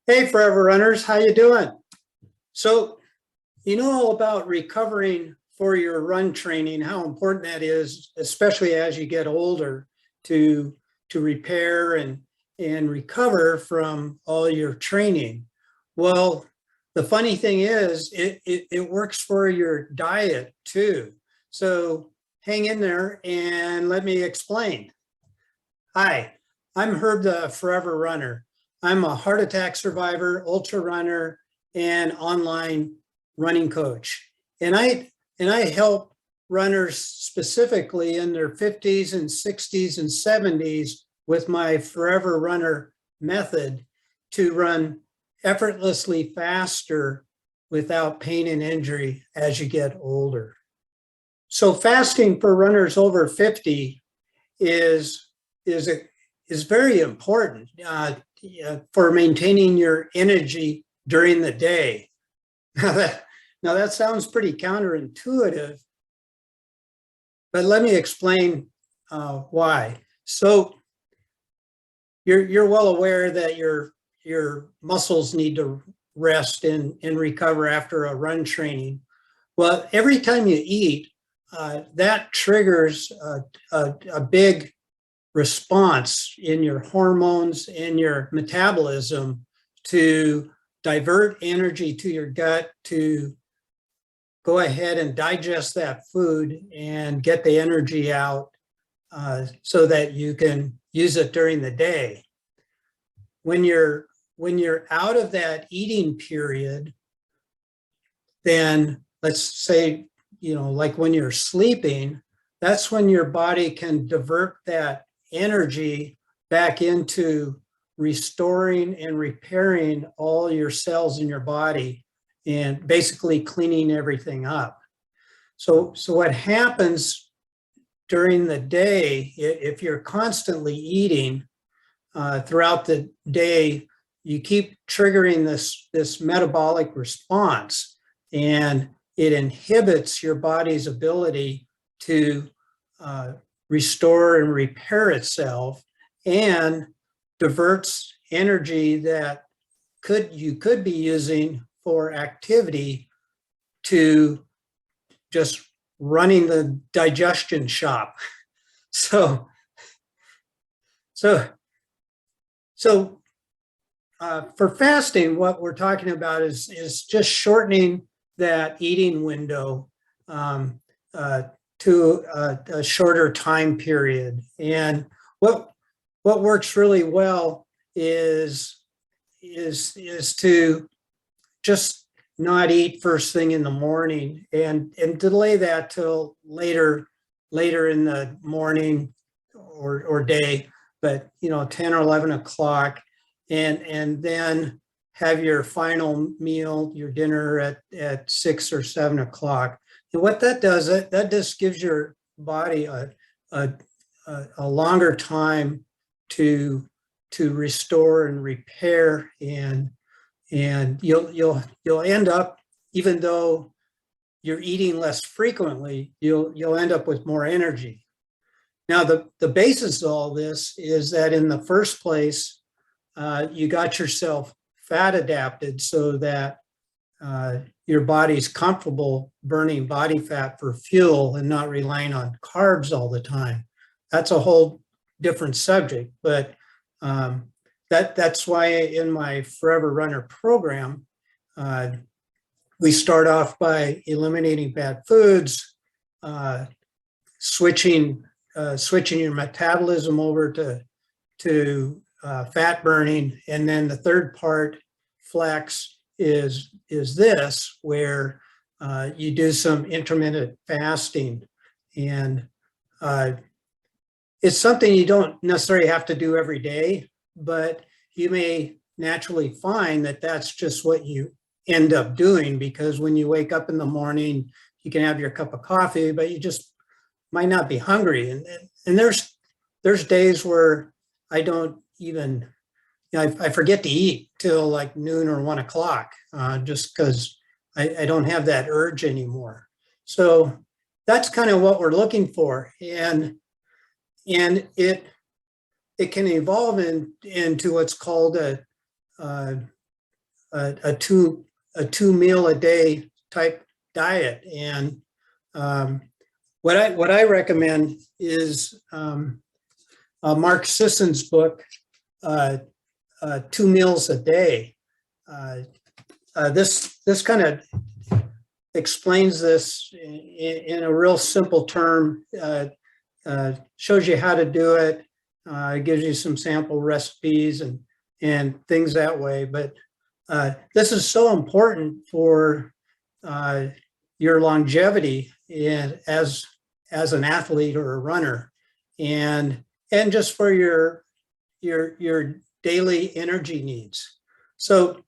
Hey, Forever Runners, how you doing? So, you know all about recovering for your run training, how important that is, especially as you get older, to repair and recover from all your training. Well, the funny thing is, it works for your diet too. So hang in there and let me explain. Hi, I'm Herb the Forever Runner. I'm a heart attack survivor, ultra runner, and online running coach. And I help runners specifically in their 50s and 60s and 70s with my Forever Runner method to run effortlessly faster without pain and injury as you get older. So fasting for runners over 50 is is a, is very important for maintaining your energy during the day. Now that sounds pretty counterintuitive, but let me explain why. So you're well aware that your muscles need to rest and recover after a run training. Well, every time you eat, that triggers a big response in your hormones and your metabolism to divert energy to your gut to go ahead and digest that food and get the energy out so that you can use it during the day. When you're out of that eating period, then let's say, like when you're sleeping, that's when your body can divert that energy back into restoring and repairing all your cells in your body and basically cleaning everything up. So what happens during the day, if you're constantly eating throughout the day, you keep triggering this metabolic response, and it inhibits your body's ability to restore and repair itself, and diverts energy that you could be using for activity to just running the digestion shop. So so so for fasting, what we're talking about is just shortening that eating window um, to a shorter time period. And what works really well is to just not eat first thing in the morning and delay that till later in the morning or day, but 10 or 11 o'clock, and then have your final meal, your dinner at 6 or 7 o'clock. And what that does, that just gives your body a, a longer time to restore and repair, and you'll end up, even though you're eating less frequently, you'll end up with more energy. Now, the basis of all this is that in the first place, you got yourself fat adapted so that your body's comfortable burning body fat for fuel and not relying on carbs all the time. That's a whole different subject, but that's why in my Forever Runner program, we start off by eliminating bad foods, switching your metabolism over to fat burning, and then the third part, flex, is this, where you do some intermittent fasting, and it's something you don't necessarily have to do every day, but you may naturally find that that's just what you end up doing, because when you wake up in the morning, you can have your cup of coffee, but you just might not be hungry. And there's days where I don't even, I forget to eat till like noon or 1 o'clock, just because I don't have that urge anymore. So that's kind of what we're looking for. And it can evolve into what's called a a two meal a day type diet. And what I recommend is Mark Sisson's book, 2 meals a day. This kind of explains this in a real simple term, shows you how to do it, gives you some sample recipes and things that way. But this is so important for your longevity as an athlete or a runner, and just for your daily energy needs. So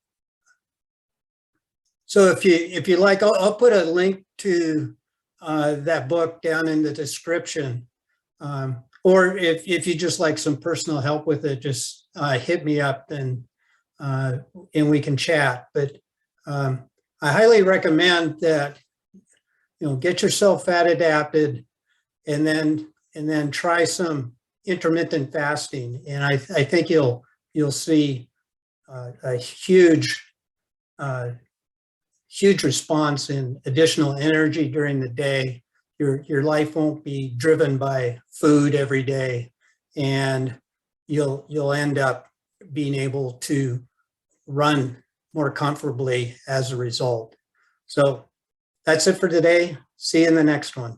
if you like, I'll put a link to that book down in the description. Or if you just like some personal help with it, just hit me up and we can chat. But I highly recommend that, get yourself fat adapted, and then try some intermittent fasting. And I think you'll see a huge response in additional energy during the day. Your life won't be driven by food every day, and you'll end up being able to run more comfortably as a result. So that's it for today. See you in the next one.